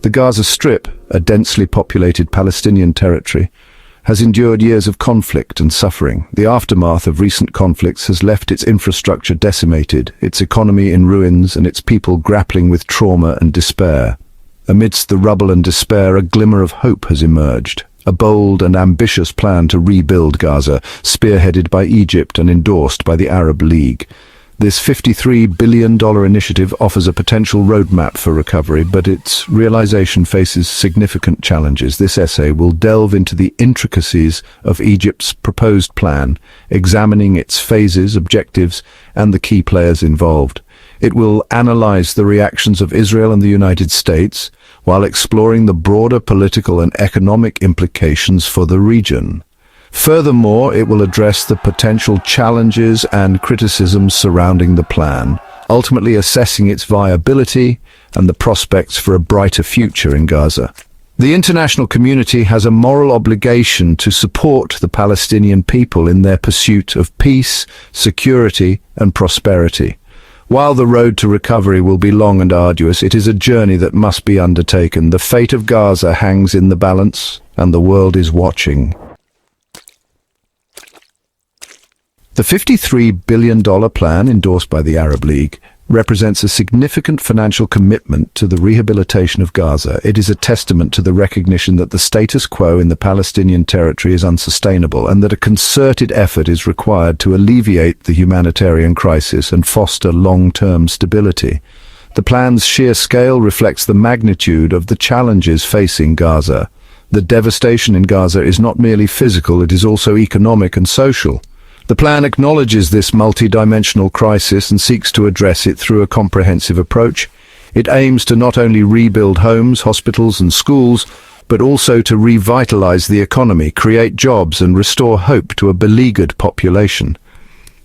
The Gaza Strip, a densely populated Palestinian territory, has endured years of conflict and suffering. The aftermath of recent conflicts has left its infrastructure decimated, its economy in ruins, and its people grappling with trauma and despair. Amidst the rubble and despair, a glimmer of hope has emerged. A bold and ambitious plan to rebuild Gaza, spearheaded by Egypt and endorsed by the Arab League. This $53 billion initiative offers a potential roadmap for recovery, but its realization faces significant challenges. This essay will delve into the intricacies of Egypt's proposed plan, examining its phases, objectives, and the key players involved. It will analyze the reactions of Israel and the United States, while exploring the broader political and economic implications for the region. Furthermore, it will address the potential challenges and criticisms surrounding the plan, ultimately assessing its viability and the prospects for a brighter future in Gaza. The international community has a moral obligation to support the Palestinian people in their pursuit of peace, security, and prosperity. While the road to recovery will be long and arduous, it is a journey that must be undertaken. The fate of Gaza hangs in the balance, and the world is watching. The $53 billion plan endorsed by the Arab League represents a significant financial commitment to the rehabilitation of Gaza. It is a testament to the recognition that the status quo in the Palestinian territory is unsustainable and that a concerted effort is required to alleviate the humanitarian crisis and foster long-term stability. The plan's sheer scale reflects the magnitude of the challenges facing Gaza. The devastation in Gaza is not merely physical, it is also economic and social. The plan acknowledges this multi-dimensional crisis and seeks to address it through a comprehensive approach. It aims to not only rebuild homes, hospitals and schools, but also to revitalize the economy, create jobs and restore hope to a beleaguered population.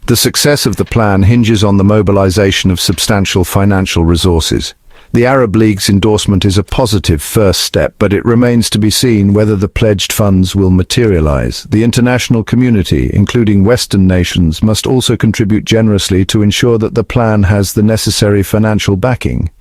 The success of the plan hinges on the mobilization of substantial financial resources. The Arab League's endorsement is a positive first step, but it remains to be seen whether the pledged funds will materialize. The international community, including Western nations, must also contribute generously to ensure that the plan has the necessary financial backing.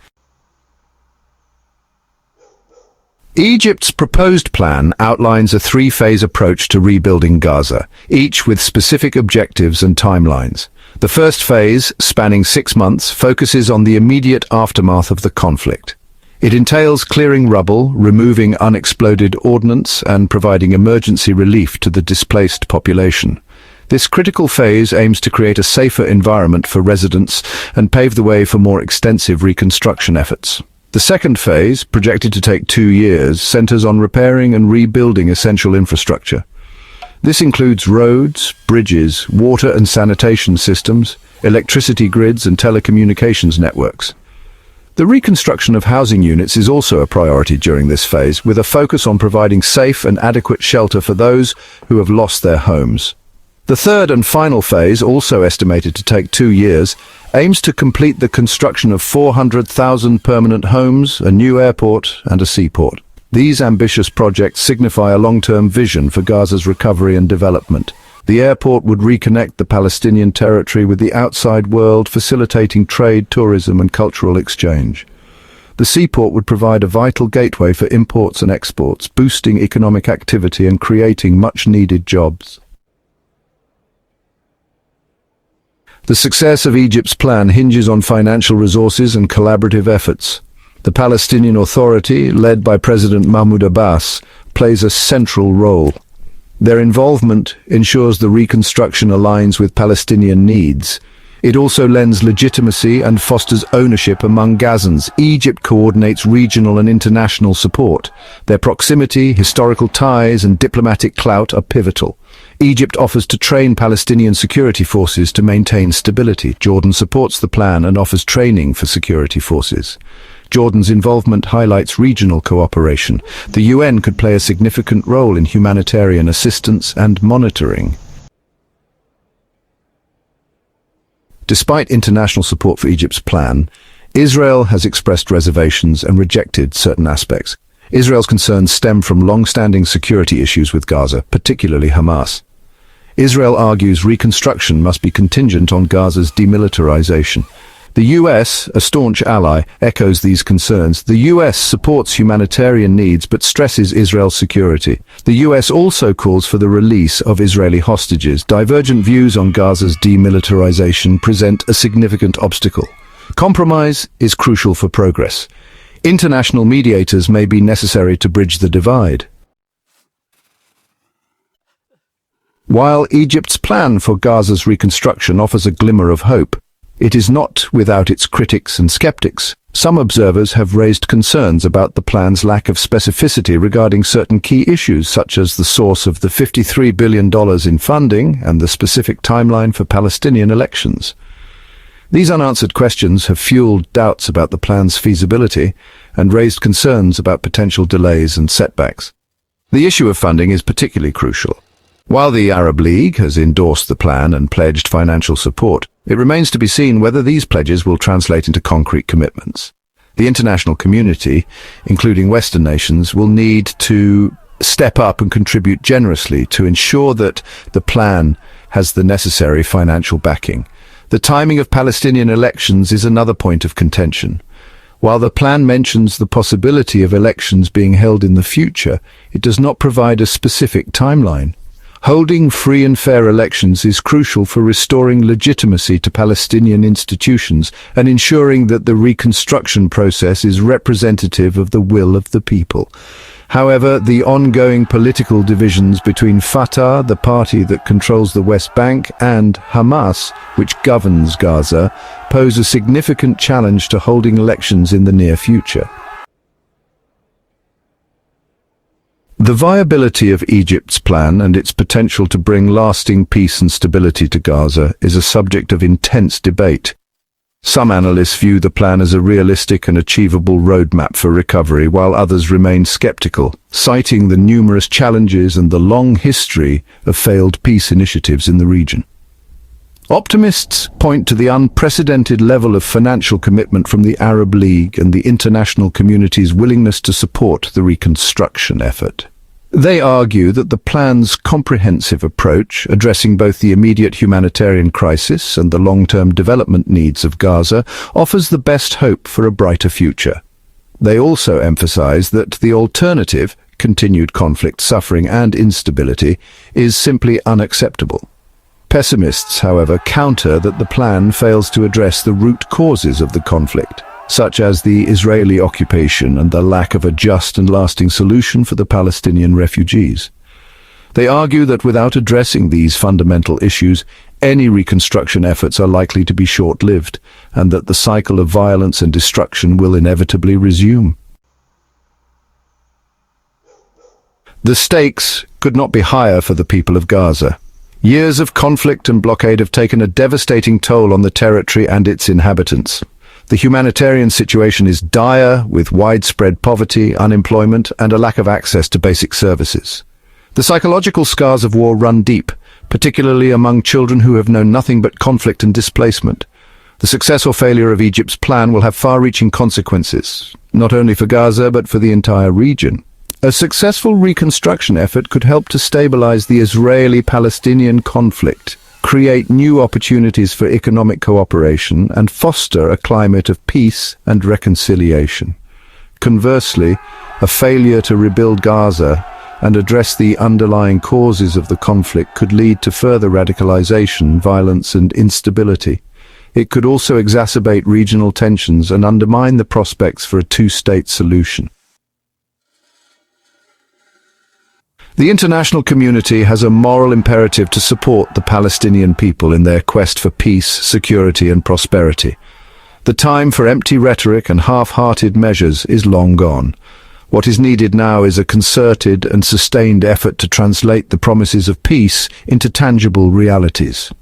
Egypt's proposed plan outlines a three-phase approach to rebuilding Gaza, each with specific objectives and timelines. The first phase, spanning 6 months, focuses on the immediate aftermath of the conflict. It entails clearing rubble, removing unexploded ordnance, and providing emergency relief to the displaced population. This critical phase aims to create a safer environment for residents and pave the way for more extensive reconstruction efforts. The second phase, projected to take 2 years, centers on repairing and rebuilding essential infrastructure. This includes roads, bridges, water and sanitation systems, electricity grids and telecommunications networks. The reconstruction of housing units is also a priority during this phase, with a focus on providing safe and adequate shelter for those who have lost their homes. The third and final phase, also estimated to take 2 years, aims to complete the construction of 400,000 permanent homes, a new airport and a seaport. These ambitious projects signify a long-term vision for Gaza's recovery and development. The airport would reconnect the Palestinian territory with the outside world, facilitating trade, tourism and cultural exchange. The seaport would provide a vital gateway for imports and exports, boosting economic activity and creating much-needed jobs. The success of Egypt's plan hinges on financial resources and collaborative efforts. The Palestinian Authority, led by President Mahmoud Abbas, plays a central role. Their involvement ensures the reconstruction aligns with Palestinian needs. It also lends legitimacy and fosters ownership among Gazans. Egypt coordinates regional and international support. Their proximity, historical ties, and diplomatic clout are pivotal. Egypt offers to train Palestinian security forces to maintain stability. Jordan supports the plan and offers training for security forces. Jordan's involvement highlights regional cooperation. The UN could play a significant role in humanitarian assistance and monitoring. Despite international support for Egypt's plan, Israel has expressed reservations and rejected certain aspects. Israel's concerns stem from long-standing security issues with Gaza, particularly Hamas. Israel argues reconstruction must be contingent on Gaza's demilitarization. The US, a staunch ally, echoes these concerns. The US supports humanitarian needs but stresses Israel's security. The US also calls for the release of Israeli hostages. Divergent views on Gaza's demilitarization present a significant obstacle. Compromise is crucial for progress. International mediators may be necessary to bridge the divide. While Egypt's plan for Gaza's reconstruction offers a glimmer of hope, it is not without its critics and skeptics. Some observers have raised concerns about the plan's lack of specificity regarding certain key issues, such as the source of the $53 billion in funding and the specific timeline for Palestinian elections. These unanswered questions have fueled doubts about the plan's feasibility and raised concerns about potential delays and setbacks. The issue of funding is particularly crucial. While the Arab League has endorsed the plan and pledged financial support, it remains to be seen whether these pledges will translate into concrete commitments. The international community, including Western nations, will need to step up and contribute generously to ensure that the plan has the necessary financial backing. The timing of Palestinian elections is another point of contention. While the plan mentions the possibility of elections being held in the future, it does not provide a specific timeline. Holding free and fair elections is crucial for restoring legitimacy to Palestinian institutions and ensuring that the reconstruction process is representative of the will of the people. However, the ongoing political divisions between Fatah, the party that controls the West Bank, and Hamas, which governs Gaza, pose a significant challenge to holding elections in the near future. The viability of Egypt's plan and its potential to bring lasting peace and stability to Gaza is a subject of intense debate. Some analysts view the plan as a realistic and achievable roadmap for recovery, while others remain skeptical, citing the numerous challenges and the long history of failed peace initiatives in the region. Optimists point to the unprecedented level of financial commitment from the Arab League and the international community's willingness to support the reconstruction effort. They argue that the plan's comprehensive approach, addressing both the immediate humanitarian crisis and the long-term development needs of Gaza, offers the best hope for a brighter future. They also emphasize that the alternative, continued conflict, suffering, and instability, is simply unacceptable. Pessimists, however, counter that the plan fails to address the root causes of the conflict, such as the Israeli occupation and the lack of a just and lasting solution for the Palestinian refugees. They argue that without addressing these fundamental issues, any reconstruction efforts are likely to be short-lived, and that the cycle of violence and destruction will inevitably resume. The stakes could not be higher for the people of Gaza. Years of conflict and blockade have taken a devastating toll on the territory and its inhabitants. The humanitarian situation is dire, with widespread poverty, unemployment, and a lack of access to basic services. The psychological scars of war run deep, particularly among children who have known nothing but conflict and displacement. The success or failure of Egypt's plan will have far-reaching consequences, not only for Gaza but for the entire region. A successful reconstruction effort could help to stabilize the Israeli-Palestinian conflict, create new opportunities for economic cooperation, and foster a climate of peace and reconciliation. Conversely, a failure to rebuild Gaza and address the underlying causes of the conflict could lead to further radicalization, violence, and instability. It could also exacerbate regional tensions and undermine the prospects for a two-state solution. The international community has a moral imperative to support the Palestinian people in their quest for peace, security, and prosperity. The time for empty rhetoric and half-hearted measures is long gone. What is needed now is a concerted and sustained effort to translate the promises of peace into tangible realities.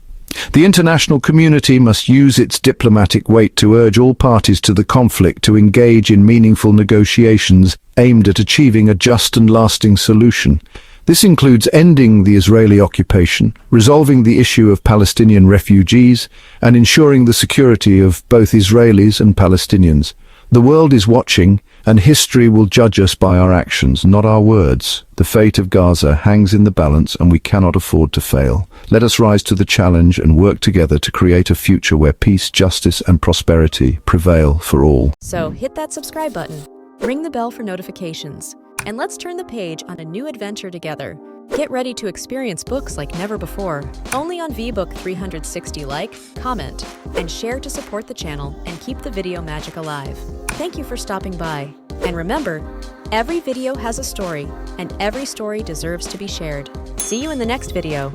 The international community must use its diplomatic weight to urge all parties to the conflict to engage in meaningful negotiations aimed at achieving a just and lasting solution. This includes ending the Israeli occupation, resolving the issue of Palestinian refugees, and ensuring the security of both Israelis and Palestinians. The world is watching, and history will judge us by our actions, not our words. The fate of Gaza hangs in the balance, and we cannot afford to fail. Let us rise to the challenge and work together to create a future where peace, justice, and prosperity prevail for all. So hit that subscribe button, ring the bell for notifications, and let's turn the page on a new adventure together. Get ready to experience books like never before, only on VBook 360. Like, comment, and share to support the channel and keep the video magic alive. Thank you for stopping by. And remember, every video has a story, and every story deserves to be shared. See you in the next video.